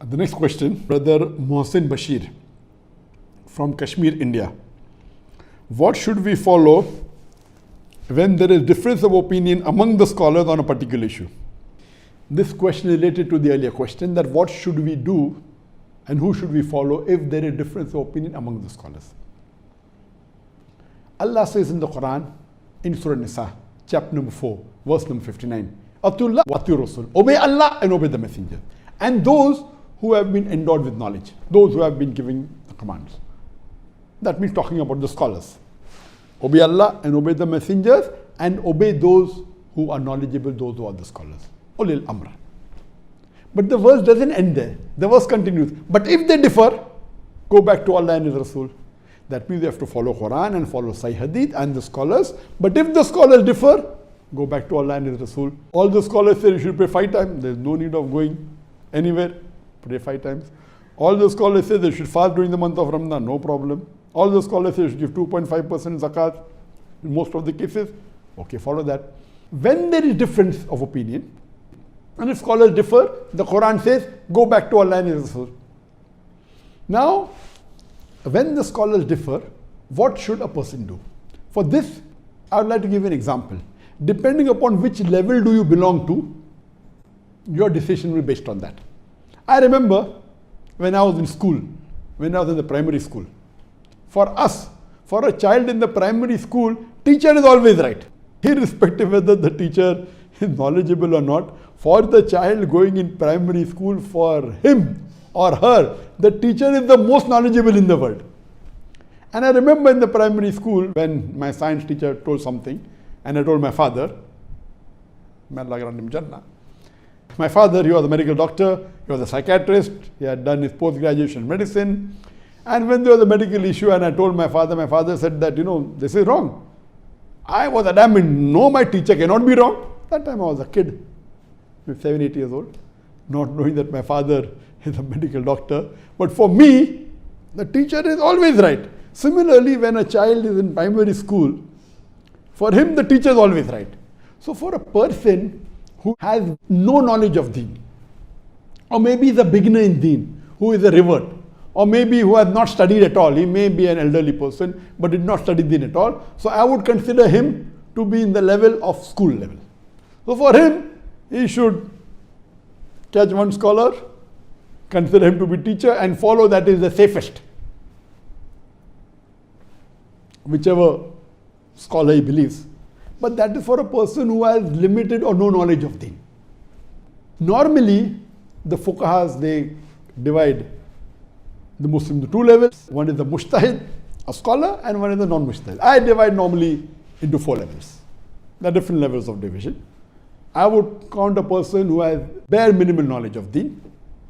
The next question, Brother Mohsin Bashir from Kashmir, India. What should we follow when there is difference of opinion among the scholars on a particular issue? This question is related to the earlier question, that what should we do and who should we follow if there is difference of opinion among the scholars. Allah says in the Quran, in Surah Nisa, chapter number 4, verse number 59, Atullah wa atiu Rasul. Obey Allah and obey the Messenger. And those who have been endowed with knowledge, those who have been giving the commands. That means talking about the scholars. Obey Allah and obey the messengers and obey those who are knowledgeable, those who are the scholars. Ulil Amr. But the verse doesn't end there. The verse continues. But if they differ, go back to Allah and His Rasul. That means you have to follow Quran and follow Sahih Hadith and the scholars. But if the scholars differ, go back to Allah and His Rasul. All the scholars say you should pray 5 times. There's no need of going anywhere. Pray 5 times. All the scholars say they should fast during the month of Ramadan. No problem. All the scholars say you should give 2.5% zakat in most of the cases. Okay, follow that. When there is difference of opinion, and if scholars differ, the Quran says, go back to Allah and His Rasul. Now, when the scholars differ, what should a person do? For this, I would like to give an example. Depending upon which level do you belong to, your decision will be based on that. I remember when I was in school, when I was in the primary school, for us, for a child in the primary school, teacher is always right. Irrespective whether the teacher is knowledgeable or not, for the child going in primary school, for him or her, the teacher is the most knowledgeable in the world. And I remember in the primary school when my science teacher told something, and I told my father, my father, he was a medical doctor, he was a psychiatrist, he had done his post-graduation in medicine. And when there was a medical issue and I told my father said that, this is wrong. I was adamant, no, my teacher cannot be wrong. That time I was a kid, 7, 8 years old, not knowing that my father is a medical doctor. But for me, the teacher is always right. Similarly, when a child is in primary school, for him the teacher is always right. So for a person who has no knowledge of deen, or maybe is a beginner in deen, who is a revert, or maybe who has not studied at all, he may be an elderly person, but did not study deen at all. So I would consider him to be in the level of school level. So for him, he should catch one scholar, consider him to be teacher, and follow that is the safest. Whichever scholar he believes. But that is for a person who has limited or no knowledge of deen. Normally, the fuqahas, they divide the Muslim into 2 levels. One is the mujtahid, a scholar, and one is the non-mujtahid. I divide normally into 4 levels. There are different levels of division. I would count a person who has bare minimal knowledge of deen,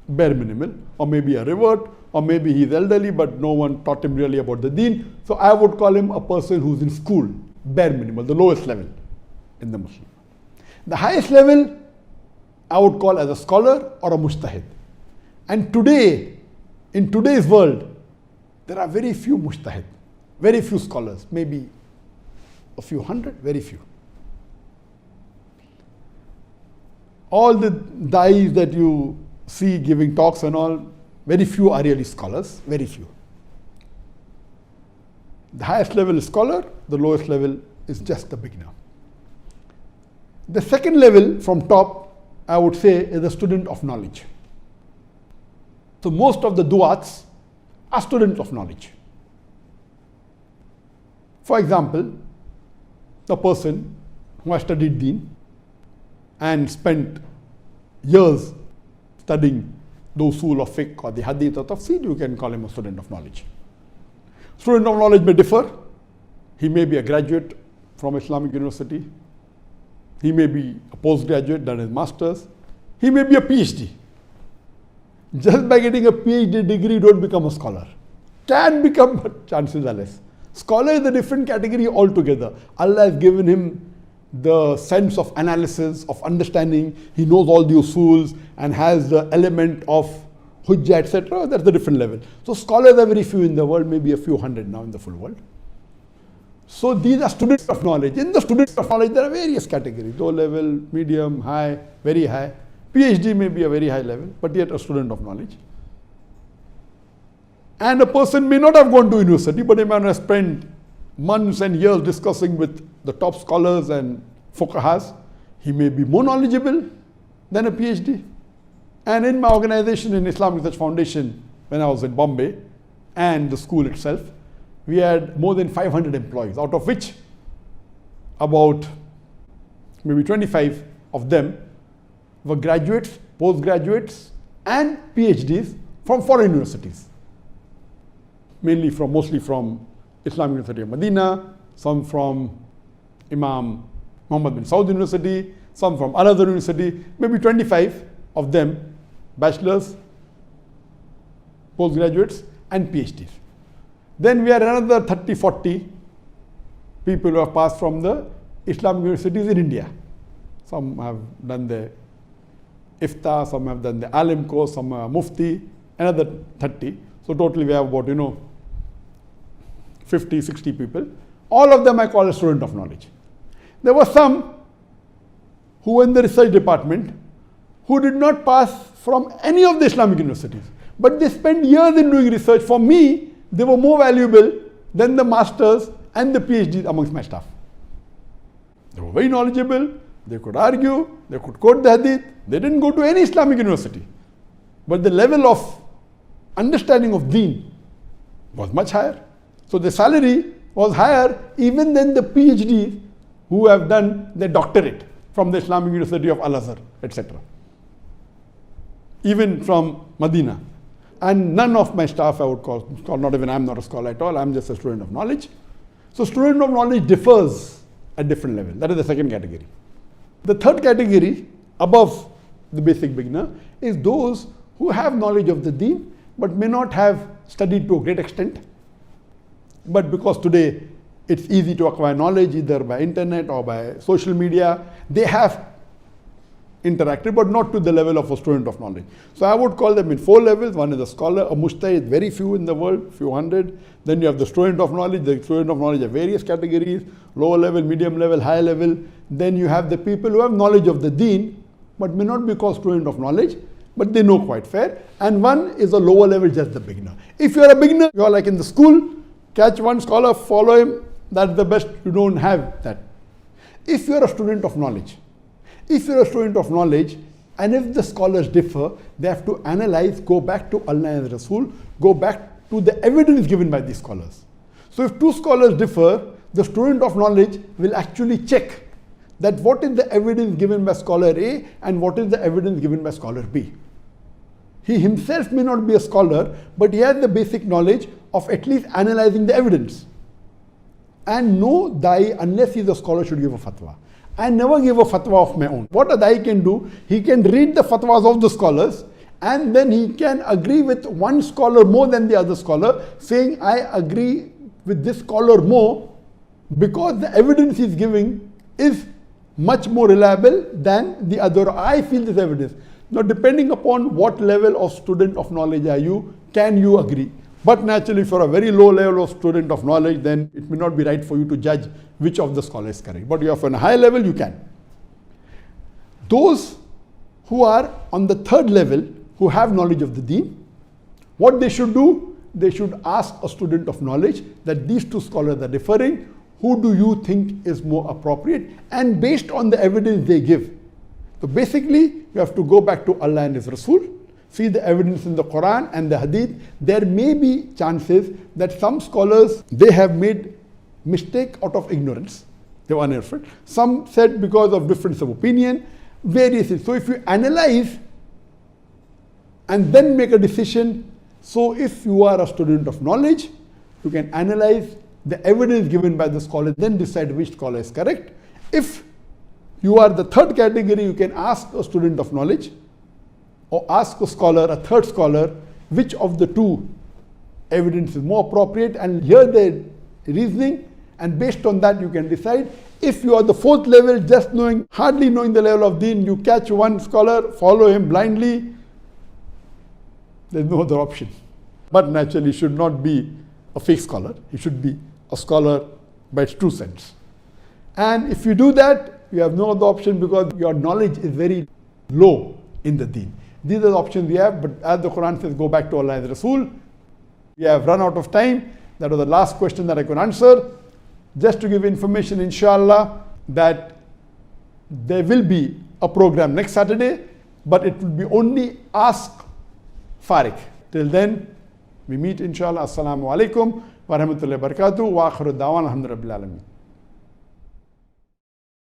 bare minimal, or maybe a revert, or maybe he's elderly but no one taught him really about the deen. So I would call him a person who's in school, bare minimal, the lowest level in the Muslim. The highest level I would call as a scholar or a mujtahid. And today, in today's world, there are very few mujtahid, very few scholars, maybe a few hundred, very few. All the dais that you see giving talks and all, very few are really scholars, very few. The highest level is scholar, the lowest level is just a beginner. The second level from top, I would say, is a student of knowledge. So most of the du'ats are students of knowledge. For example, the person who has studied deen and spent years studying the usul of fiqh or the hadith or tafsir, you can call him a student of knowledge. Student of knowledge may differ. He may be a graduate from Islamic University. He may be a postgraduate, done his master's. He may be a PhD. Just by getting a PhD degree, you don't become a scholar. Can become, but chances are less. Scholar is a different category altogether. Allah has given him the sense of analysis, of understanding. He knows all the usuls and has the element of hujjah, etc. That's a different level. So scholars are very few in the world, maybe a few hundred now in the full world. So these are students of knowledge. In the students of knowledge, there are various categories: low level, medium, high, very high. PhD may be a very high level, but yet a student of knowledge. And a person may not have gone to university, but he might have spent months and years discussing with the top scholars and fuqahas. He may be more knowledgeable than a PhD. And in my organization, in Islamic Research Foundation, when I was in Bombay, and the school itself, we had more than 500 employees, out of which about maybe 25 of them were graduates, postgraduates, and PhDs from foreign universities. Mostly from Islamic University of Medina, some from Imam Muhammad bin Saud University, some from another university, maybe 25 of them, bachelors, postgraduates, and PhDs. Then we had another 30, 40 people who have passed from the Islamic universities in India. Some have done the IFTA, some have done the Alim course, some are Mufti, another 30. So totally we have about, 50, 60 people. All of them I call a student of knowledge. There were some who were in the research department who did not pass from any of the Islamic universities, but they spent years in doing research. For me, they were more valuable than the masters and the PhDs amongst my staff. They were very knowledgeable, they could argue, they could quote the hadith. They didn't go to any Islamic university, but the level of understanding of deen was much higher. So the salary was higher even than the PhDs who have done their doctorate from the Islamic University of Al-Azhar, etc. Even from Medina. And none of my staff I would call, not even I'm not a scholar at all, I'm just a student of knowledge. So student of knowledge differs at different levels. That is the second category. The third category, above the basic beginner, is those who have knowledge of the deen but may not have studied to a great extent. But because today it's easy to acquire knowledge either by internet or by social media, they have interacted, but not to the level of a student of knowledge. So I would call them in 4 levels. One is a scholar, a mujtahid, very few in the world, few hundred. Then you have the student of knowledge. The student of knowledge have various categories, lower level, medium level, high level. Then you have the people who have knowledge of the deen, but may not be called student of knowledge, but they know quite fair. And one is a lower level, just the beginner. If you're a beginner, you're like in the school, catch one scholar, follow him, that's the best. You don't have that. If you're a student of knowledge, and if the scholars differ, they have to analyze, go back to Allah and Rasul, go back to the evidence given by these scholars. So if 2 scholars differ, the student of knowledge will actually check that what is the evidence given by scholar A and what is the evidence given by scholar B. He himself may not be a scholar, but he has the basic knowledge of at least analyzing the evidence. And no da'i, unless he is a scholar, should give a fatwa. I never give a fatwa of my own. What a da'i can do, he can read the fatwas of the scholars and then he can agree with one scholar more than the other scholar, saying I agree with this scholar more because the evidence he's giving is much more reliable than the other. I feel this evidence. Now, depending upon what level of student of knowledge are you, can you agree? But naturally, for a very low level of student of knowledge, then it may not be right for you to judge which of the scholars is correct. But you are on a high level, you can. Those who are on the third level, who have knowledge of the deen, what they should do, they should ask a student of knowledge that these 2 scholars are differing. Who do you think is more appropriate? And based on the evidence they give. So basically, you have to go back to Allah and His Rasul, see the evidence in the Quran and the Hadith. There may be chances that some scholars, they have made mistake out of ignorance. They were uninformed. Some said because of difference of opinion, various things. So if you analyze and then make a decision, so if you are a student of knowledge, you can analyze the evidence given by the scholar, then decide which scholar is correct. If you are the third category, you can ask a student of knowledge or ask a scholar, a third scholar, which of the 2 evidence is more appropriate, and hear their reasoning, and based on that you can decide. If you are the 4th level, just hardly knowing the level of deen, you catch one scholar, follow him blindly, there's no other option. But naturally, he should not be a fake scholar. He should be a scholar by its true sense. And if you do that, you have no other option because your knowledge is very low. in the deen. These are the options we have, but as the Quran says, go back to Allah and Rasul. We have run out of time. That was the last question that I could answer. Just to give information, inshallah, that there will be a program next Saturday, but it will be only Ask Farik. Till then, we meet inshallah. Assalamu alaikum wa rahmatullahi wa barakatuh. Wa akhiru da'wan alhamdulillah rabbil alamin.